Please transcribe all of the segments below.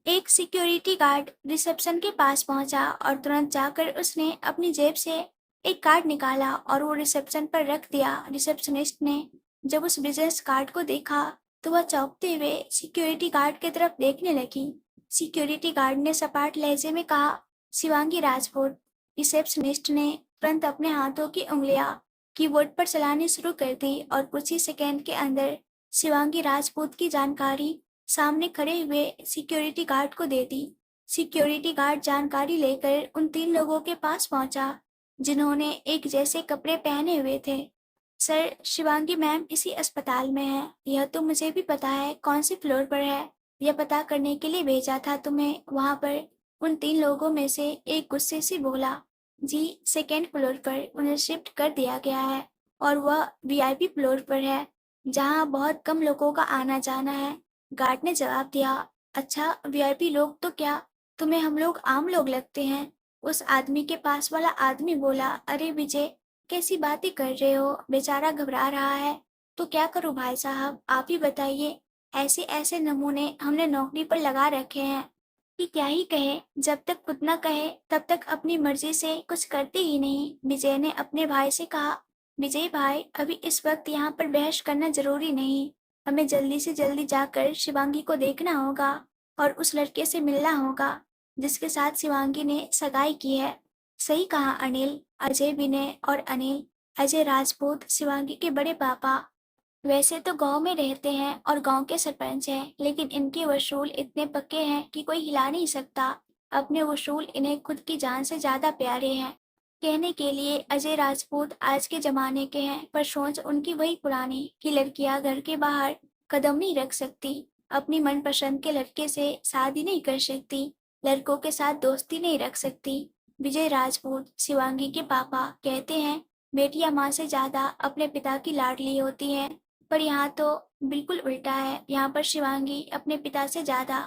एक security guard reception के पास पहुंचा और तुरंत जाकर उसने अपनी जेब से एक कार्ड निकाला और वो रिसेप्शन पर रख दिया। रिसेप्शनिस्ट ने जब उस बिजनेस कार्ड को देखा तो वह चौंकते हुए सिक्योरिटी गार्ड की तरफ देखने लगी। सिक्योरिटी गार्ड ने सपाट लहजे में कहा, शिवांगी राजपूत। रिसेप्शनिस्ट ने तुरंत अपने हाथों की उंगलियां कीबोर्ड पर चलानी शुरू कर दी और कुछ ही सेकेंड के अंदर शिवांगी राजपूत की जानकारी सामने खड़े हुए सिक्योरिटी गार्ड को दे दी। सिक्योरिटी गार्ड जानकारी लेकर उन 3 लोगों के पास पहुंचा जिन्होंने एक जैसे कपड़े पहने हुए थे। सर, शिवांगी मैम इसी अस्पताल में है। यह तो मुझे भी पता है कौन सी फ्लोर पर है। यह पता करने के लिए भेजा था तुम्हें वहां पर। उन 3 लोगों में से एक गुस्से से बोला। जी, सेकेंड फ्लोर पर उन्हें शिफ्ट कर दिया गया है और वह वीआईपी फ्लोर पर है जहां बहुत कम लोगों का आना जाना है। गार्ड ने जवाब दिया। अच्छा, वीआईपी लोग तो क्या, तुम्हें हम लोग आम लोग लगते हैं? उस आदमी के पास वाला आदमी बोला। अरे विजय, कैसी बातें कर रहे हो? बेचारा घबरा रहा है। तो क्या करूं भाई साहब, आप ही बताइए। ऐसे ऐसे नमूने हमने नौकरी पर लगा रखे हैं कि क्या ही कहे। जब तक खुद न कहे तब तक अपनी मर्जी से कुछ करते ही नहीं। विजय ने अपने भाई से कहा। विजय भाई, अभी इस वक्त यहाँ पर बहस करना जरूरी नहीं। हमें जल्दी से जल्दी जाकर शिवांगी को देखना होगा और उस लड़के से मिलना होगा जिसके साथ शिवांगी ने सगाई की है। सही कहा अनिल। अजय, विनय और अनिल। अजय राजपूत शिवांगी के बड़े पापा वैसे तो गांव में रहते हैं और गांव के सरपंच हैं, लेकिन इनके वसूल इतने पक्के हैं कि कोई हिला नहीं सकता। अपने वसूल इन्हें खुद की जान से ज्यादा प्यारे हैं। कहने के लिए अजय राजपूत आज के जमाने के हैं, पर सोच उनकी वही पुरानी कि लड़कियां घर के बाहर कदम नहीं रख सकती, अपनी मनपसंद के लड़के से शादी नहीं कर सकती, लड़कों के साथ दोस्ती नहीं रख सकती। विजय राजपूत शिवांगी के पापा कहते हैं, बेटियां माँ से ज्यादा अपने पिता की लाडली होती हैं। पर यहाँ तो बिल्कुल उल्टा है। यहाँ पर शिवांगी अपने पिता से ज्यादा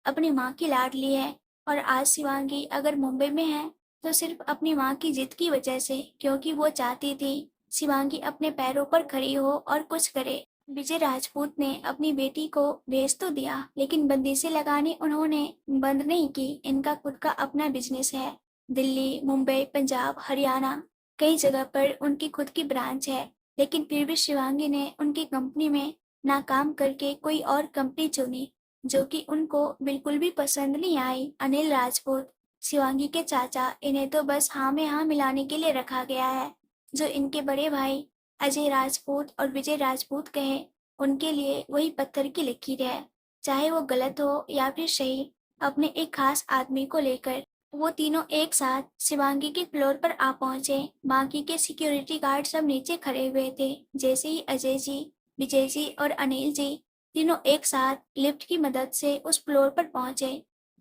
अपनी माँ की लाडली है। और आज शिवांगी अगर मुंबई में है तो सिर्फ अपनी माँ की जिद की वजह से, क्योंकि वो चाहती थी शिवांगी अपने पैरों पर खड़ी हो और कुछ करे। विजय राजपूत ने अपनी बेटी को भेज तो दिया, लेकिन बंदिशें लगानी उन्होंने बंद नहीं की। इनका खुद का अपना बिजनेस है। दिल्ली, मुंबई, पंजाब, हरियाणा, कई जगह पर उनकी खुद की ब्रांच है। लेकिन फिर भी शिवांगी ने उनकी कंपनी में नाकाम करके कोई और कंपनी चुनी जो कि उनको बिल्कुल भी पसंद नहीं आई। अनिल राजपूत शिवांगी के चाचा, इन्हें तो बस हाँ में हाँ मिलाने के लिए रखा गया है। जो इनके बड़े भाई अजय राजपूत और विजय राजपूत कहे, उनके लिए वही पत्थर की लकीर है, चाहे वो गलत हो या फिर सही। अपने एक खास आदमी को लेकर वो तीनों एक साथ शिवांगी के फ्लोर पर आ पहुंचे। बाकी के सिक्योरिटी गार्ड सब नीचे खड़े हुए थे। जैसे ही अजय जी, विजय जी और अनिल जी तीनों एक साथ लिफ्ट की मदद से उस फ्लोर पर पहुंचे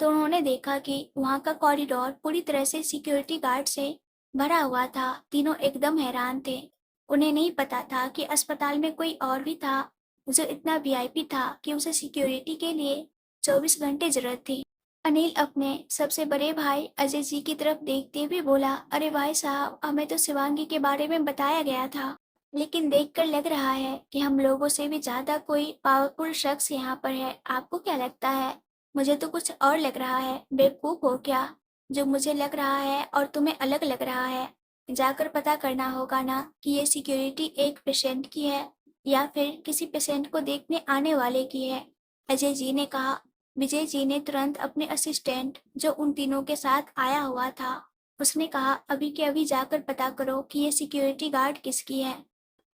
तो उन्होंने देखा कि वहां का कॉरिडोर पूरी तरह से सिक्योरिटी गार्ड से भरा हुआ था। तीनों एकदम हैरान थे। उन्हें नहीं पता था कि अस्पताल में कोई और भी था जो इतना वीआईपी था कि उसे सिक्योरिटी के लिए 24 घंटे जरूरत थी। अनिल अपने सबसे बड़े भाई अजय जी की तरफ देखते हुए बोला, अरे भाई साहब, हमें तो शिवांगी के बारे में बताया गया था, लेकिन देखकर लग रहा है कि हम लोगों से भी ज्यादा कोई पावरफुल शख्स यहाँ पर है। आपको क्या लगता है? मुझे तो कुछ और लग रहा है। बेवकूफ हो क्या? जो मुझे लग रहा है और तुम्हें अलग लग रहा है। जाकर पता करना होगा ना कि ये सिक्योरिटी एक पेशेंट की है या फिर किसी पेशेंट को देखने आने वाले की है। अजय जी ने कहा। विजय जी ने तुरंत अपने असिस्टेंट जो उन तीनों के साथ आया हुआ था, उसने कहा, अभी के अभी जाकर पता करो कि ये सिक्योरिटी गार्ड किसकी है।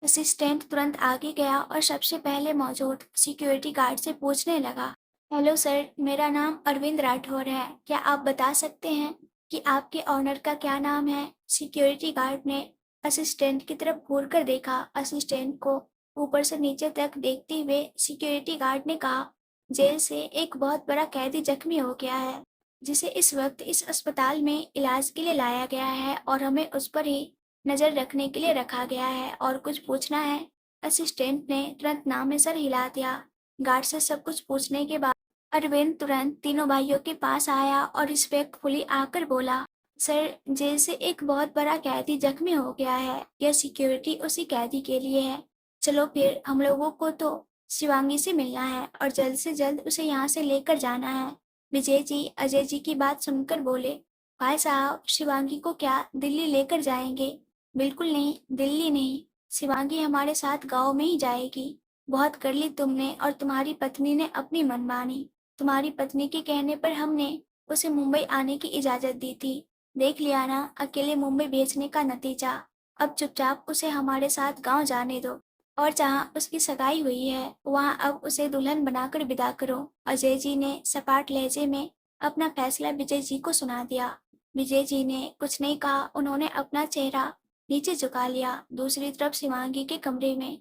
असिस्टेंट तुरंत आगे गया और सबसे पहले मौजूद सिक्योरिटी गार्ड से पूछने लगा, हेलो सर, मेरा नाम अरविंद राठौर है। क्या आप बता सकते हैं कि आपके ऑनर का क्या नाम है? सिक्योरिटी गार्ड ने असिस्टेंट की तरफ घूर कर देखा। असिस्टेंट को ऊपर से नीचे तक देखते हुए सिक्योरिटी गार्ड ने कहा, जेल से एक बहुत बड़ा कैदी जख्मी हो गया है जिसे इस वक्त इस अस्पताल में इलाज के लिए लाया गया है और हमें उस पर ही नजर रखने के लिए रखा गया है। और कुछ पूछना है? असिस्टेंट ने तुरंत नाम में सर हिला दिया। गार्ड से सब कुछ पूछने के बाद अरविंद तुरंत तीनों भाइयों के पास आया और रिस्पेक्टफुली आकर बोला, सर, जेल से एक बहुत बड़ा कैदी जख्मी हो गया है। यह सिक्योरिटी उसी कैदी के लिए है। चलो फिर, हम लोगों को तो शिवांगी से मिलना है और जल्द से जल्द उसे यहाँ से लेकर जाना है। विजय जी अजय जी की बात सुनकर बोले, भाई साहब शिवांगी को क्या दिल्ली लेकर जाएंगे? बिल्कुल नहीं, दिल्ली नहीं, शिवांगी हमारे साथ गांव में ही जाएगी। बहुत कर ली तुमने और तुम्हारी पत्नी ने अपनी मनमानी। तुम्हारी पत्नी के कहने पर हमने उसे मुंबई आने की इजाजत दी थी। देख लिया ना अकेले मुंबई भेजने का नतीजा। अब चुपचाप उसे हमारे साथ गांव जाने दो और जहाँ उसकी सगाई हुई है वहाँ अब उसे दुल्हन बनाकर विदा करो। अजय जी ने सपाट लहजे में अपना फैसला विजय जी को सुना दिया। विजय जी ने कुछ नहीं कहा, उन्होंने अपना चेहरा नीचे झुका लिया। दूसरी तरफ शिवांगी के कमरे में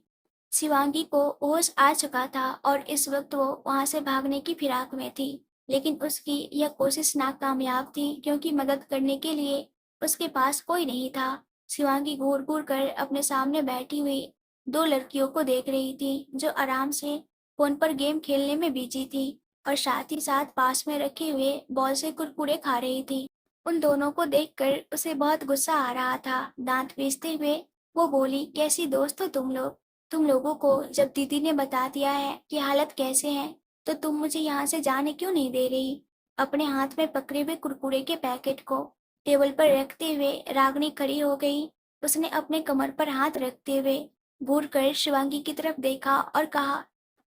शिवांगी को होश आ चुका था और इस वक्त वो वहां से भागने की फिराक में थी, लेकिन उसकी यह कोशिश नाकामयाब थी क्योंकि मदद करने के लिए उसके पास कोई नहीं था। शिवांगी घूर घूर कर अपने सामने बैठी हुई दो लड़कियों को देख रही थी जो आराम से फोन पर गेम खेलने में बिजी थी और साथ ही साथ पास में रखे हुए बॉल से कुरकुरे खा रही थी। उन दोनों को देखकर उसे बहुत गुस्सा आ रहा था। दांत पीसते हुए वो बोली, कैसी दोस्त हो तुम लोग? तुम लोगों को जब दीदी ने बता दिया है कि हालत कैसे है तो तुम मुझे यहाँ से जाने क्यों नहीं दे रही? अपने हाथ में पकड़े हुए कुरकुरे के पैकेट को टेबल पर रखते हुए रागनी खड़ी हो गई। उसने अपने कमर पर हाथ रखते हुए घूर कर शिवांगी की तरफ देखा और कहा,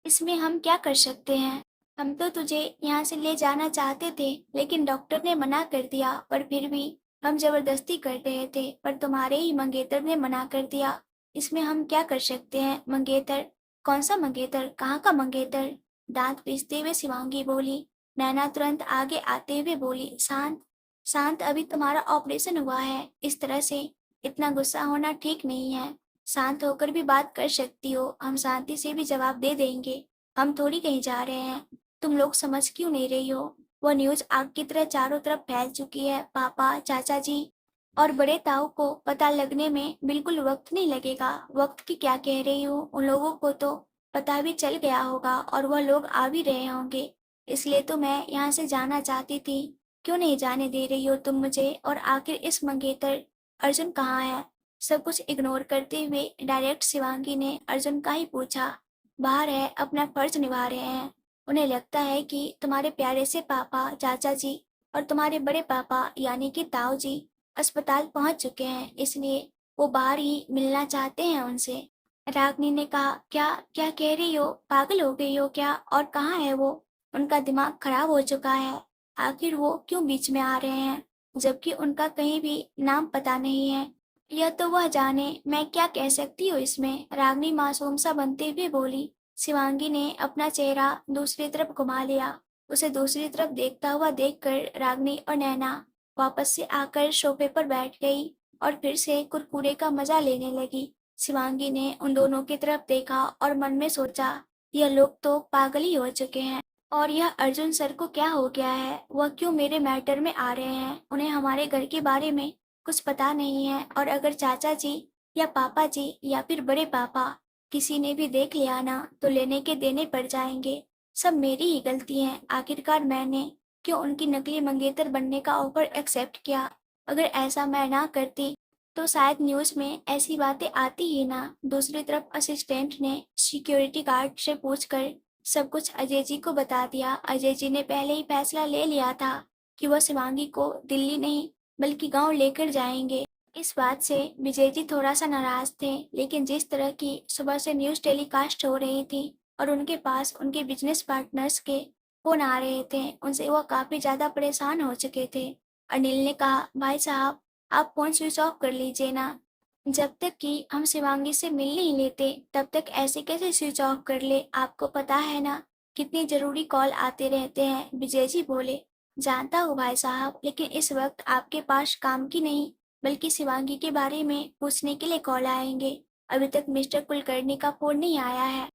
इसमें हम क्या कर सकते हैं? हम तो तुझे यहाँ से ले जाना चाहते थे लेकिन डॉक्टर ने मना कर दिया, पर फिर भी हम जबरदस्ती कर रहे थे पर तुम्हारे ही मंगेतर ने मना कर दिया। इसमें हम क्या कर सकते हैं? मंगेतर? कौन सा मंगेतर? कहाँ का मंगेतर? दांत पीसते हुए शिवांगी बोली। नैना तुरंत आगे आते हुए बोली, शांत शांत, अभी तुम्हारा ऑपरेशन हुआ है, इस तरह से इतना गुस्सा होना ठीक नहीं है। शांत होकर भी बात कर सकती हो, हम शांति से भी जवाब दे देंगे। हम थोड़ी कहीं जा रहे हैं, तुम लोग समझ क्यों नहीं रही हो? वह न्यूज आग की तरह चारों तरफ फैल चुकी है। पापा, चाचा जी और बड़े ताऊ को पता लगने में बिल्कुल वक्त नहीं लगेगा। वक्त की क्या कह रही हूँ, उन लोगों को तो पता भी चल गया होगा और वह लोग आ भी रहे होंगे। इसलिए तो मैं यहाँ से जाना चाहती थी। क्यों नहीं जाने दे रही हो तुम मुझे? और आखिर इस मंगेतर अर्जुन कहाँ है? सब कुछ इग्नोर करते हुए डायरेक्ट शिवांगी ने अर्जुन का ही पूछा। बाहर है, अपना फर्ज निभा रहे हैं। उन्हें लगता है कि तुम्हारे प्यारे से पापा, चाचा जी और तुम्हारे बड़े पापा यानी कि ताऊ जी अस्पताल पहुंच चुके हैं, इसलिए वो बाहर ही मिलना चाहते हैं उनसे। रागनी ने कहा, क्या क्या कह रही हो? पागल हो गई हो क्या? और कहाँ है वो? उनका दिमाग खराब हो चुका है। आखिर वो क्यों बीच में आ रहे हैं जबकि उनका कहीं भी नाम पता नहीं है? यह तो वह जाने, मैं क्या कह सकती हूँ इसमें? रागनी मासूम सा बनते हुए बोली। शिवांगी ने अपना चेहरा दूसरी तरफ घुमा लिया। उसे दूसरी तरफ देखता हुआ देखकर रागनी और नैना वापस से आकर सोफे पर बैठ गई और फिर से कुरकुरे का मजा लेने लगी। शिवांगी ने उन दोनों की तरफ देखा और मन में सोचा, यह लोग तो पागल ही हो चुके हैं। और यह अर्जुन सर को क्या हो गया है? वह क्यों मेरे मैटर में आ रहे हैं? उन्हें हमारे घर के बारे में कुछ पता नहीं है और अगर चाचा जी या पापा जी या फिर बड़े पापा किसी ने भी देख लिया ना तो लेने के देने पड़ जाएंगे। सब मेरी ही गलती है। आखिरकार मैंने क्यों उनकी नकली मंगेतर बनने का ऑफर एक्सेप्ट किया? अगर ऐसा मैं ना करती तो शायद न्यूज में ऐसी बातें आती ही ना। दूसरी तरफ असिस्टेंट ने सिक्योरिटी गार्ड से पूछकर सब कुछ अजय जी को बता दिया। अजय जी ने पहले ही फैसला ले लिया था कि वह शिवांगी को दिल्ली नहीं बल्कि गांव लेकर जाएंगे। इस बात से विजय जी थोड़ा सा नाराज थे, लेकिन जिस तरह की सुबह से न्यूज टेलीकास्ट हो रही थी और उनके पास उनके बिजनेस पार्टनर्स के फोन आ रहे थे, उनसे वो काफी ज्यादा परेशान हो चुके थे। अनिल ने कहा, भाई साहब आप फोन स्विच ऑफ कर लीजिए ना। जब तक कि हम शिवांगी से मिल नहीं लेते तब तक ऐसे कैसे स्विच ऑफ कर ले? आपको पता है ना कितनी जरूरी कॉल आते रहते हैं। विजय जी बोले, जानता हूँ भाई साहब, लेकिन इस वक्त आपके पास काम की नहीं बल्कि शिवांगी के बारे में पूछने के लिए कॉल आएंगे। अभी तक मिस्टर कुलकर्णी का फोन नहीं आया है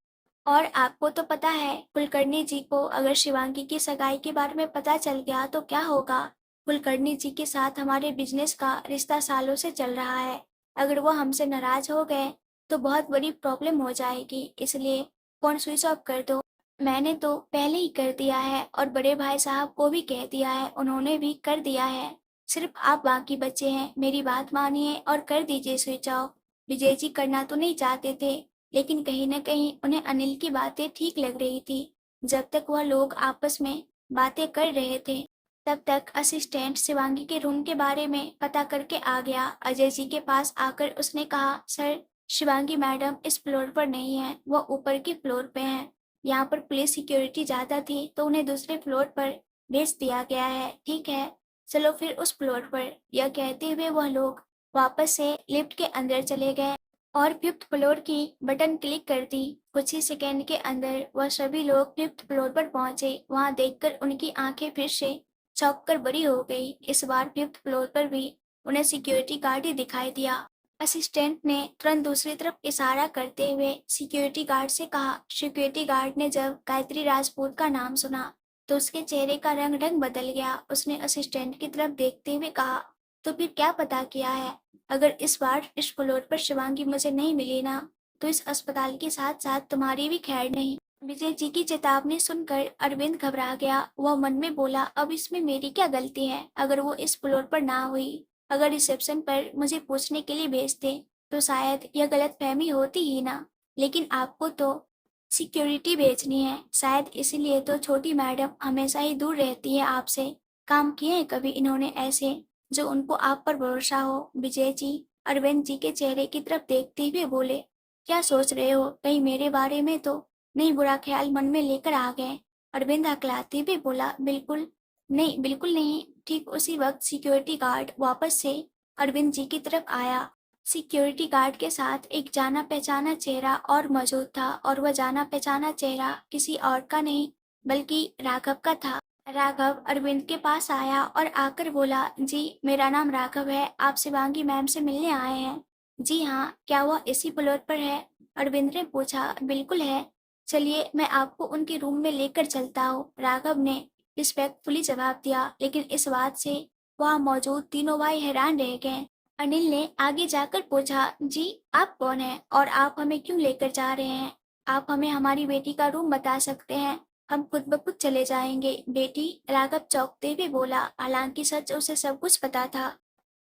और आपको तो पता है कुलकर्णी जी को अगर शिवांगी की सगाई के बारे में पता चल गया तो क्या होगा? कुलकर्णी जी के साथ हमारे बिजनेस का रिश्ता सालों से चल रहा है। अगर वो हमसे नाराज हो गए तो बहुत बड़ी प्रॉब्लम हो जाएगी, इसलिए फोन स्विच ऑफ कर दो। मैंने तो पहले ही कर दिया है और बड़े भाई साहब को भी कह दिया है, उन्होंने भी कर दिया है। सिर्फ आप बाकी बचे हैं, मेरी बात मानिए और कर दीजिए स्विच ऑफ। विजय जी करना तो नहीं चाहते थे, लेकिन कहीं न कहीं उन्हें अनिल की बातें ठीक लग रही थी। जब तक वह लोग आपस में बातें कर रहे थे। तब तक असिस्टेंट शिवांगी के रूम के बारे में पता करके आ गया। अजय जी के पास आकर उसने कहा, सर, शिवांगी मैडम इस फ्लोर पर नहीं है, वो ऊपर के फ्लोर पे हैं। यहाँ पर पुलिस सिक्योरिटी ज्यादा थी तो उन्हें दूसरे फ्लोर पर भेज दिया गया है। ठीक है, चलो फिर उस फ्लोर पर। यह कहते हुए वह लोग वापस से लिफ्ट के अंदर चले गए और फिफ्थ फ्लोर की बटन क्लिक कर दी। कुछ ही सेकंड के अंदर वह सभी लोग फिफ्थ फ्लोर पर पहुंचे। वहां देखकर उनकी आंखें फिर से चौंक कर बड़ी हो गई। इस बार फिफ्थ फ्लोर पर भी उन्हें सिक्योरिटी गार्ड ही दिखाई दिया। असिस्टेंट ने तुरंत दूसरी तरफ इशारा करते हुए सिक्योरिटी गार्ड से कहा। सिक्योरिटी गार्ड ने जब गायत्री राजपूत का नाम सुना तो उसके चेहरे का रंग बदल गया। उसने असिस्टेंट की तरफ देखते हुए कहा, तो फिर क्या पता किया है? अगर इस बार इस फ्लोर पर शिवांगी मुझे नहीं मिली ना, तो इस अस्पताल के साथ साथ तुम्हारी भी खैर नहीं। विजय जी की चेतावनी सुनकर अरविंद घबरा गया। वह मन में बोला, अब इसमें मेरी क्या गलती है? अगर वो इस फ्लोर पर ना हुई, अगर रिसेप्शन पर मुझे पूछने के लिए भेजते, तो शायद यह गलतफहमी होती ही ना। लेकिन आपको तो सिक्योरिटी भेजनी है, शायद इसीलिए तो छोटी मैडम हमेशा ही दूर रहती है आपसे। काम किए हैं कभी इन्होंने ऐसे जो उनको आप पर भरोसा हो? विजय जी अरविंद जी के चेहरे की तरफ देखते हुए बोले, क्या सोच रहे हो? कहीं मेरे बारे में तो नहीं बुरा ख्याल मन में लेकर आ गए? अरविंद हकलाते हुए बोला, बिल्कुल नहीं, बिल्कुल नहीं। ठीक उसी वक्त सिक्योरिटी गार्ड वापस से अरविंद जी की तरफ आया। सिक्योरिटी गार्ड के साथ एक जाना पहचाना चेहरा और मौजूद था, और वह जाना पहचाना चेहरा किसी और का नहीं बल्कि राघव का था। राघव अरविंद के पास आया और आकर बोला, जी मेरा नाम राघव है, आप शिवांगी मैम से मिलने आए हैं? जी हाँ, क्या वह इसी फ्लोर पर है? अरविंद ने पूछा। बिल्कुल है, चलिए मैं आपको उनके रूम में लेकर चलता हूँ, राघव ने रिस्पेक्टफुली जवाब दिया। लेकिन इस बात से वहाँ मौजूद तीनों भाई हैरान रह गए। अनिल ने आगे जाकर पूछा, जी आप कौन हैं और आप हमें क्यों लेकर जा रहे हैं? आप हमें हमारी बेटी का रूम बता सकते हैं, हम खुद ब खुद चले जाएंगे। बेटी? राघव चौंकते हुए बोला। हालांकि सच उसे सब कुछ पता था।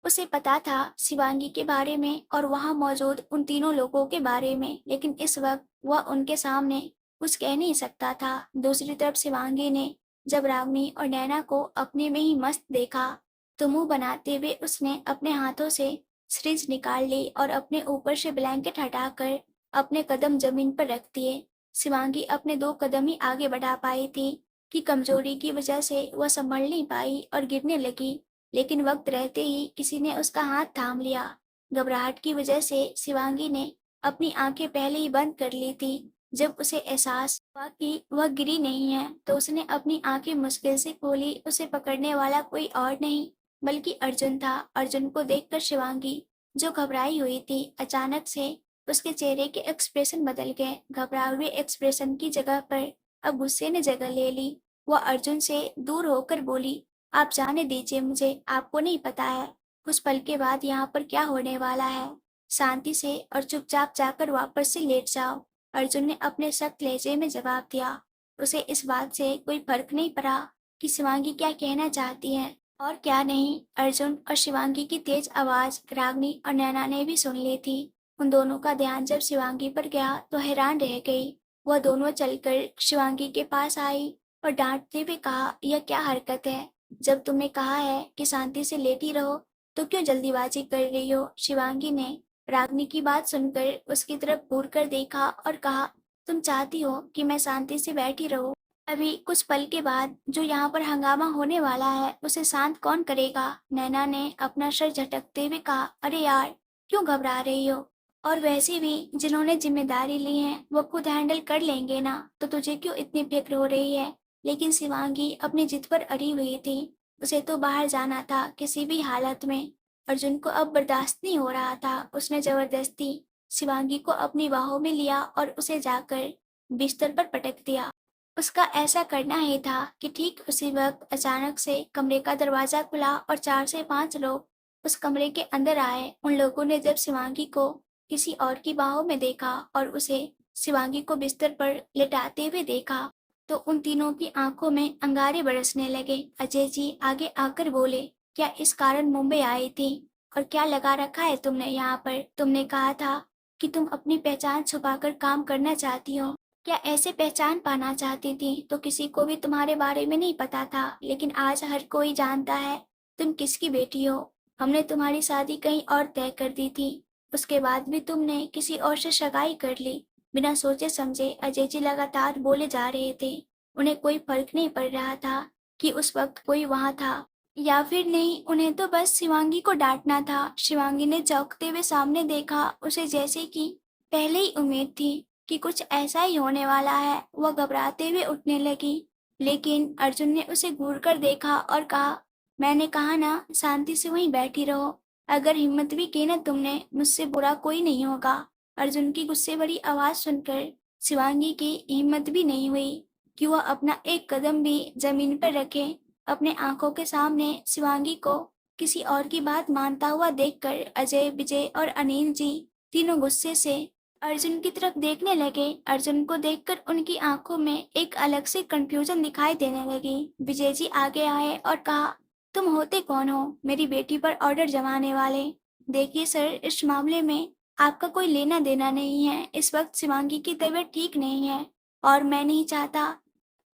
उसे पता था शिवांगी के बारे में और वहां मौजूद उन तीनों लोगों के बारे में, लेकिन इस वक्त वह उनके सामने कुछ कह नहीं सकता था। दूसरी तरफ शिवांगी ने जब रागनी और नैना को अपने में ही मस्त देखा तो मुंह बनाते हुए उसने अपने हाथों से सिरिंज निकाल ली और अपने ऊपर से ब्लैंकेट हटाकर अपने कदम जमीन पर रख दिए। शिवांगी अपने 2 कदम ही आगे बढ़ा पाई थी कि कमजोरी की वजह से वह संभल नहीं पाई और गिरने लगी। लेकिन वक्त रहते ही किसी ने उसका हाथ थाम लिया। घबराहट की वजह से शिवांगी ने अपनी आंखें पहले ही बंद कर ली थी। जब उसे एहसास हुआ कि वह गिरी नहीं है तो उसने अपनी आंखें मुश्किल से खोली। उसे पकड़ने वाला कोई और नहीं बल्कि अर्जुन था। अर्जुन को देखकर शिवांगी, जो घबराई हुई थी, अचानक से उसके चेहरे के एक्सप्रेशन बदल गए। घबराए हुए एक्सप्रेशन की जगह पर अब गुस्से ने जगह ले ली। वह अर्जुन से दूर होकर बोली, आप जाने दीजिए मुझे, आपको नहीं पता है कुछ पल के बाद यहाँ पर क्या होने वाला है। शांति से और चुपचाप जाकर वापस से लेट जाओ, अर्जुन ने अपने सख्त लहजे में जवाब दिया। उसे इस बात से कोई फर्क नहीं पड़ा कि शिवांगी क्या कहना चाहती है और क्या नहीं। अर्जुन और शिवांगी की तेज आवाज रागनी और नैना ने भी सुन ली थी। उन दोनों का ध्यान जब शिवांगी पर गया तो हैरान रह गई। वह दोनों चलकर शिवांगी के पास आई और डांटते हुए कहा, यह क्या हरकत है? जब तुमने कहा है कि शांति से लेटी रहो तो क्यों जल्दीबाजी कर रही हो? शिवांगी ने रागनी की बात सुनकर उसकी तरफ घूर कर देखा और कहा, तुम चाहती हो कि मैं शांति से बैठी रहूं? अभी कुछ पल के बाद जो यहाँ पर हंगामा होने वाला है उसे शांत कौन करेगा? नैना ने अपना सर झटकते हुए कहा, अरे यार, क्यों घबरा रही हो? और वैसे भी जिन्होंने जिम्मेदारी ली है वो खुद हैंडल कर लेंगे ना, तो तुझे क्यों इतनी फिक्र हो रही है? लेकिन शिवांगी अपनी जिद पर अड़ी हुई थी। उसे तो बाहर जाना था किसी भी हालत में। अर्जुन को अब बर्दाश्त नहीं हो रहा था। उसने जबरदस्ती शिवांगी को अपनी बाहों में लिया और उसे जाकर बिस्तर पर पटक दिया। उसका ऐसा करना ही था कि ठीक उसी वक्त अचानक से कमरे का दरवाजा खुला और 4 से 5 लोग उस कमरे के अंदर आए। उन लोगों ने जब शिवांगी को किसी और की बाहों में देखा और उसे शिवांगी को बिस्तर पर लेटाते हुए देखा तो उन तीनों की आंखों में अंगारे बरसने लगे। अजय जी आगे आकर बोले, क्या इस कारण मुंबई आई थी? और क्या लगा रखा है तुमने यहाँ पर? तुमने कहा था कि तुम अपनी पहचान छुपाकर काम करना चाहती हो, क्या ऐसे पहचान पाना चाहती थी तो किसी को भी तुम्हारे बारे में नहीं पता था, लेकिन आज हर कोई जानता है तुम किसकी बेटी हो। हमने तुम्हारी शादी कहीं और तय कर दी थी, उसके बाद भी तुमने किसी और से सगाई कर ली। बिना सोचे समझे अजय जी लगातार बोले जा रहे थे। उन्हें कोई फर्क नहीं पड़ रहा था कि उस वक्त कोई वहां था या फिर नहीं, उन्हें तो बस शिवांगी को डांटना था। शिवांगी ने चौंकते हुए सामने देखा, उसे जैसे कि पहले ही उम्मीद थी कि कुछ ऐसा ही होने वाला है। वह घबराते हुए उठने लगी, लेकिन अर्जुन ने उसे घूर कर देखा और कहा, मैंने कहा ना, शांति से वहीं बैठी रहो। अगर हिम्मत भी की ना तुमने, मुझसे बुरा कोई नहीं होगा। अर्जुन की गुस्से भरी आवाज सुनकर शिवांगी की हिम्मत भी नहीं हुई कि वह अपना एक कदम भी जमीन पर रखे। अपने आंखों के सामने शिवांगी को किसी और की बात मानता हुआ देखकर अजय, विजय और अनिल जी तीनों गुस्से से अर्जुन की तरफ देखने लगे। अर्जुन को देखकर उनकी आंखों में एक अलग से कंफ्यूजन दिखाई देने लगी। विजय जी आगे आए और कहा, तुम होते कौन हो मेरी बेटी पर ऑर्डर जमाने वाले? देखिए सर, इस मामले में आपका कोई लेना देना नहीं है। इस वक्त शिवांगी की तबीयत ठीक नहीं है और मैं नहीं चाहता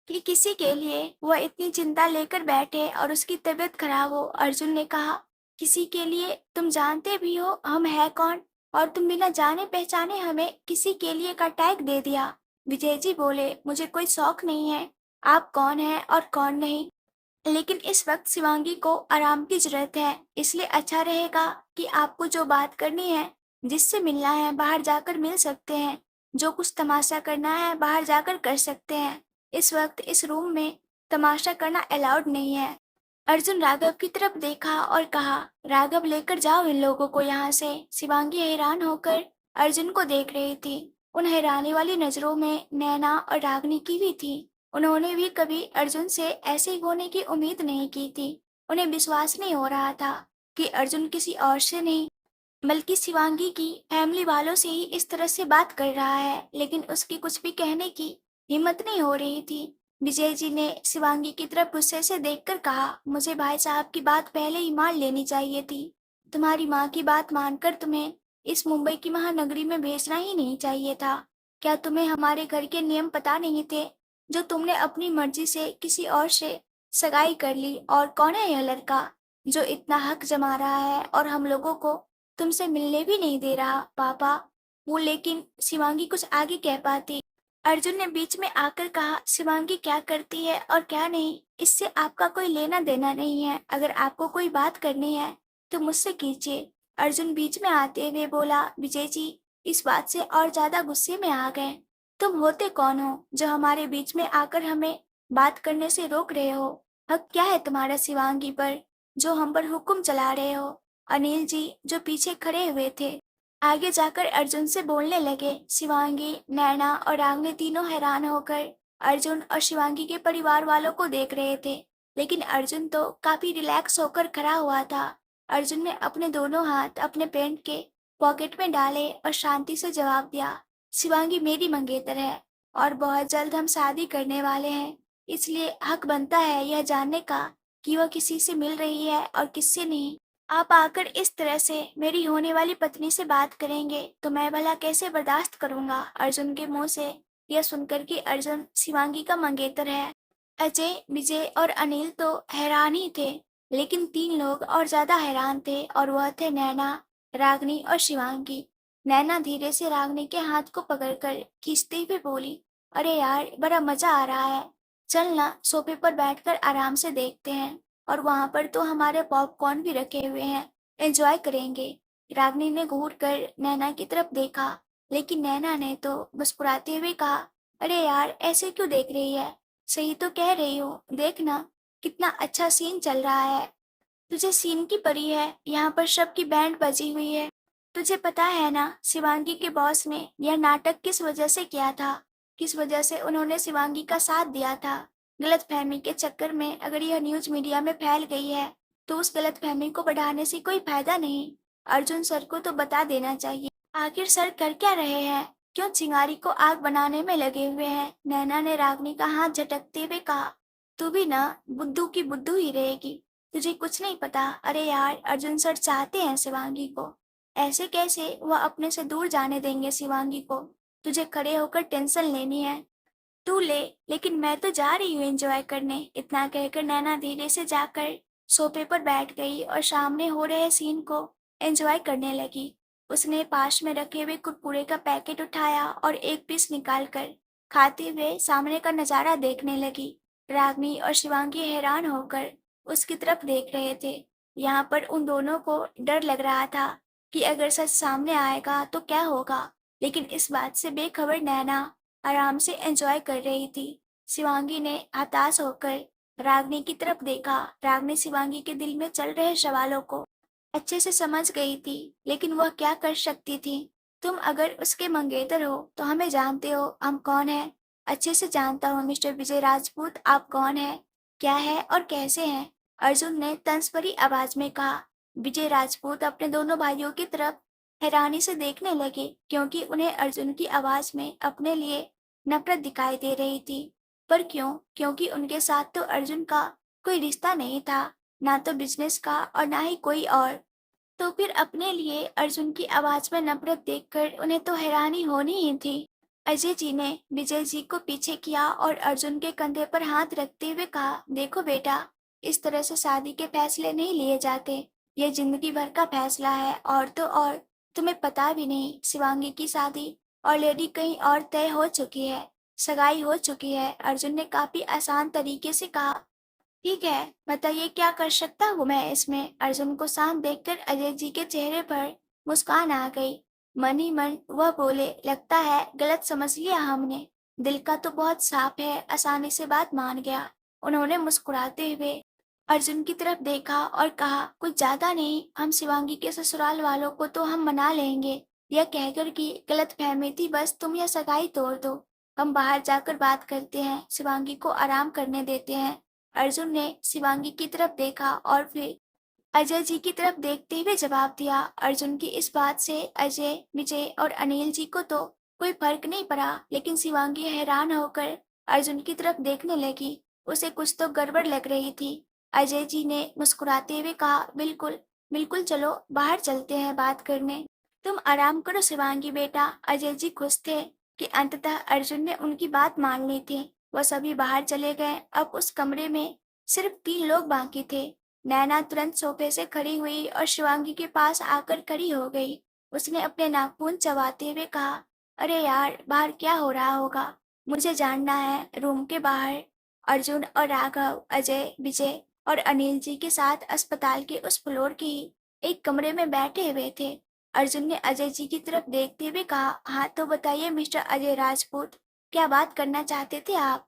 कि किसी के लिए वह इतनी चिंता लेकर बैठे और उसकी तबीयत खराब हो। अर्जुन ने कहा, किसी के लिए? तुम जानते भी हो हम है कौन, और तुम बिना जाने पहचाने हमें किसी के लिए का टैग दे दिया। विजय जी बोले, मुझे कोई शौक नहीं है आप कौन है और कौन नहीं, लेकिन इस वक्त शिवांगी को आराम की जरूरत है, इसलिए अच्छा रहेगा कि आपको जो बात करनी है, जिससे मिलना है, बाहर जाकर मिल सकते हैं। जो कुछ तमाशा करना है बाहर जाकर कर सकते हैं। इस वक्त इस रूम में तमाशा करना अलाउड नहीं है। अर्जुन राघव की तरफ देखा और कहा, राघव लेकर जाओ इन लोगों को यहाँ से। शिवांगी हैरान होकर अर्जुन को देख रही थी। उन हैरानी वाली नजरों में नैना और रागनी की भी थी। उन्होंने भी कभी अर्जुन से ऐसे होने की उम्मीद नहीं की थी। उन्हें विश्वास नहीं हो रहा था कि अर्जुन किसी और से नहीं बल्कि शिवांगी की फैमिली वालों से ही इस तरह से बात कर रहा है, लेकिन उसकी कुछ भी कहने की हिम्मत नहीं हो रही थी। विजय जी ने शिवांगी की तरफ गुस्से से देखकर कहा, मुझे भाई साहब की बात पहले ही मान लेनी चाहिए थी। तुम्हारी माँ की बात मानकर तुम्हें इस मुंबई की महानगरी में भेजना ही नहीं चाहिए था। क्या तुम्हें हमारे घर के नियम पता नहीं थे, जो तुमने अपनी मर्जी से किसी और से सगाई कर ली? और कौन है यह लड़का जो इतना हक जमा रहा है और हम लोगों को तुमसे मिलने भी नहीं दे रहा? पापा, वो लेकिन शिवांगी कुछ आगे कह पाती। अर्जुन ने बीच में आकर कहा, शिवांगी क्या करती है और क्या नहीं, इससे आपका कोई लेना देना नहीं है। अगर आपको कोई बात करनी है तो मुझसे कीजिए। अर्जुन बीच में आते हुए बोला। विजय जी इस बात से और ज्यादा गुस्से में आ गए। तुम होते कौन हो जो हमारे बीच में आकर हमें बात करने से रोक रहे हो? हक क्या है तुम्हारा शिवांगी पर, जो हम पर हुक्म चला रहे हो? अनिल जी जो पीछे खड़े हुए थे आगे जाकर अर्जुन से बोलने लगे। शिवांगी, नैना और रागनी तीनों हैरान होकर अर्जुन और शिवांगी के परिवार वालों को देख रहे थे, लेकिन अर्जुन तो काफी रिलैक्स होकर खड़ा हुआ था। अर्जुन ने अपने दोनों हाथ अपने पैंट के पॉकेट में डाले और शांति से जवाब दिया, शिवांगी मेरी मंगेतर है और बहुत जल्द हम शादी करने वाले हैं, इसलिए हक बनता है यह जानने का कि वह किसी से मिल रही है और किससे नहीं। आप आकर इस तरह से मेरी होने वाली पत्नी से बात करेंगे तो मैं भला कैसे बर्दाश्त करूंगा? अर्जुन के मुंह से यह सुनकर कि अर्जुन शिवांगी का मंगेतर है, अजय, विजय और अनिल तो हैरान ही थे, लेकिन तीन लोग और ज्यादा हैरान थे और वह थे नैना, रागनी और शिवांगी। नैना धीरे से रागनी के हाथ को पकड़कर खींचते हुए बोली, अरे यार बड़ा मजा आ रहा है, चल ना सोफे पर बैठकर आराम से देखते हैं, और वहां पर तो हमारे पॉपकॉर्न भी रखे हुए हैं, एंजॉय करेंगे। रागनी ने घूर कर नैना की तरफ देखा, लेकिन नैना ने तो मुस्कुराते हुए कहा, अरे यार ऐसे क्यों देख रही है, सही तो कह रही हो, देखना कितना अच्छा सीन चल रहा है। तुझे सीन की पड़ी है, यहाँ पर सबकी बैंड बजी हुई है। तुझे पता है ना शिवांगी के बॉस ने यह नाटक किस वजह से किया था, किस वजह से उन्होंने शिवांगी का साथ दिया था? गलतफहमी के चक्कर में अगर यह न्यूज मीडिया में फैल गई है तो उस गलतफहमी को बढ़ाने से कोई फायदा नहीं। अर्जुन सर को तो बता देना चाहिए। आखिर सर कर क्या रहे हैं, क्यों चिंगारी को आग बनाने में लगे हुए हैं? नैना ने रागनी का हाथ झटकते हुए कहा, तू भी ना बुद्धू की बुद्धू ही रहेगी, तुझे कुछ नहीं पता। अरे यार अर्जुन सर चाहते हैं शिवांगी को, ऐसे कैसे वह अपने से दूर जाने देंगे शिवांगी को? तुझे खड़े होकर टेंशन लेनी है तू ले, लेकिन मैं तो जा रही हूँ एंजॉय करने। इतना कहकर नैना धीरे से जाकर सोफे पर बैठ गई और सामने हो रहे सीन को एंजॉय करने लगी। उसने पास में रखे हुए कुरकुरे का पैकेट उठाया और एक पीस निकालकर खाते हुए सामने का नजारा देखने लगी। रागनी और शिवांगी हैरान होकर उसकी तरफ देख रहे थे। यहाँ पर उन दोनों को डर लग रहा था कि अगर सच सामने आएगा तो क्या होगा, लेकिन इस बात से बेखबर नैना आराम से एंजॉय कर रही थी। शिवांगी ने हताश होकर रागनी की तरफ देखा। रागनी शिवांगी के दिल में चल रहे सवालों को अच्छे से समझ गई थी, लेकिन वह क्या कर सकती थी। तुम अगर उसके मंगेतर हो तो हमें जानते हो हम कौन है। अच्छे से जानता हूँ मिस्टर विजय राजपूत, आप कौन है, क्या है और कैसे हैं। अर्जुन ने तंज भरी आवाज में कहा। विजय राजपूत अपने दोनों भाइयों की तरफ हैरानी से देखने लगे, क्योंकि उन्हें अर्जुन की आवाज में अपने लिए नफरत दिखाई दे रही थी। पर क्यों? क्योंकि उनके साथ तो अर्जुन का कोई रिश्ता नहीं था, ना तो बिजनेस का और ना ही कोई और। तो फिर अपने लिए अर्जुन की आवाज में नफरत देखकर उन्हें तो हैरानी होनी ही थी। अजय जी ने विजय जी को पीछे किया और अर्जुन के कंधे पर हाथ रखते हुए कहा, देखो बेटा, इस तरह से शादी के फैसले नहीं लिए जाते। ये जिंदगी भर का फैसला है, और तो और तुम्हें पता भी नहीं, शिवांगी की शादी ऑलरेडी कहीं और तय हो चुकी है, सगाई हो चुकी है। अर्जुन ने काफी आसान तरीके से कहा। ठीक है, बताइए क्या कर सकता हूँ मैं इसमें। अर्जुन को शांत देखकर अजय जी के चेहरे पर मुस्कान आ गई। मन ही मन वह बोले, लगता है गलत समझ लिया हमने, दिल का तो बहुत साफ है, आसानी से बात मान गया। उन्होंने मुस्कुराते हुए अर्जुन की तरफ देखा और कहा, कुछ ज्यादा नहीं, हम शिवांगी के ससुराल वालों को तो हम मना लेंगे। यह कहकर कि गलत फहमी थी, बस तुम यह सगाई तोड़ दो। हम बाहर जाकर बात करते हैं, शिवांगी को आराम करने देते हैं। अर्जुन ने शिवांगी की तरफ देखा और फिर अजय जी की तरफ देखते हुए जवाब दिया। अर्जुन की इस बात से अजय, विजय और अनिल जी को तो कोई फर्क नहीं पड़ा, लेकिन शिवांगी हैरान होकर अर्जुन की तरफ देखने लगी। उसे कुछ तो गड़बड़ लग रही थी। अजय जी ने मुस्कुराते हुए कहा, बिल्कुल बिल्कुल, चलो बाहर चलते हैं बात करने। तुम आराम करो शिवांगी बेटा। अजय जी खुश थे कि अंततः अर्जुन ने उनकी बात मान ली थी। वह सभी बाहर चले गए। अब उस कमरे में सिर्फ 3 लोग बाकी थे। नैना तुरंत सोफे से खड़ी हुई और शिवांगी के पास आकर खड़ी हो गई। उसने अपने नाखून चबाते हुए कहा, अरे यार, बाहर क्या हो रहा होगा, मुझे जानना है। रूम के बाहर अर्जुन और राघव, अजय, विजय और अनिल जी के साथ अस्पताल के उस फ्लोर के ही एक कमरे में बैठे हुए थे। अर्जुन ने अजय जी की तरफ देखते हुए कहा, हाँ तो बताइए मिस्टर अजय राजपूत, क्या बात करना चाहते थे आप।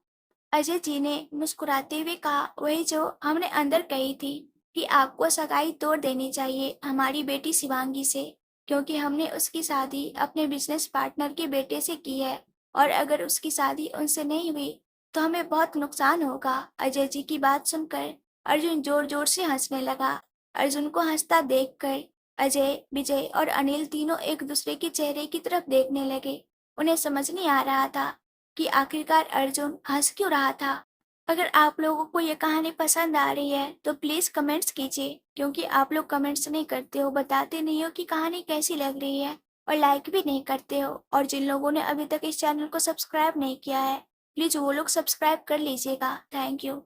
अजय जी ने मुस्कुराते हुए कहा, वही जो हमने अंदर कही थी कि आपको सगाई तोड़ देनी चाहिए हमारी बेटी शिवांगी से, क्योंकि हमने उसकी शादी अपने बिजनेस पार्टनर के बेटे से की है, और अगर उसकी शादी उनसे नहीं हुई तो हमें बहुत नुकसान होगा। अजय जी की बात सुनकर अर्जुन जोर जोर से हंसने लगा। अर्जुन को हंसता देखकर अजय, विजय और अनिल तीनों एक दूसरे के चेहरे की तरफ देखने लगे। उन्हें समझ नहीं आ रहा था कि आखिरकार अर्जुन हंस क्यों रहा था। अगर आप लोगों को ये कहानी पसंद आ रही है तो प्लीज कमेंट्स कीजिए, क्योंकि आप लोग कमेंट्स नहीं करते हो, बताते नहीं हो कि कहानी कैसी लग रही है, और लाइक भी नहीं करते हो। और जिन लोगों ने अभी तक इस चैनल को सब्सक्राइब नहीं किया है, प्लीज वो लोग सब्सक्राइब कर लीजिएगा। Thank you.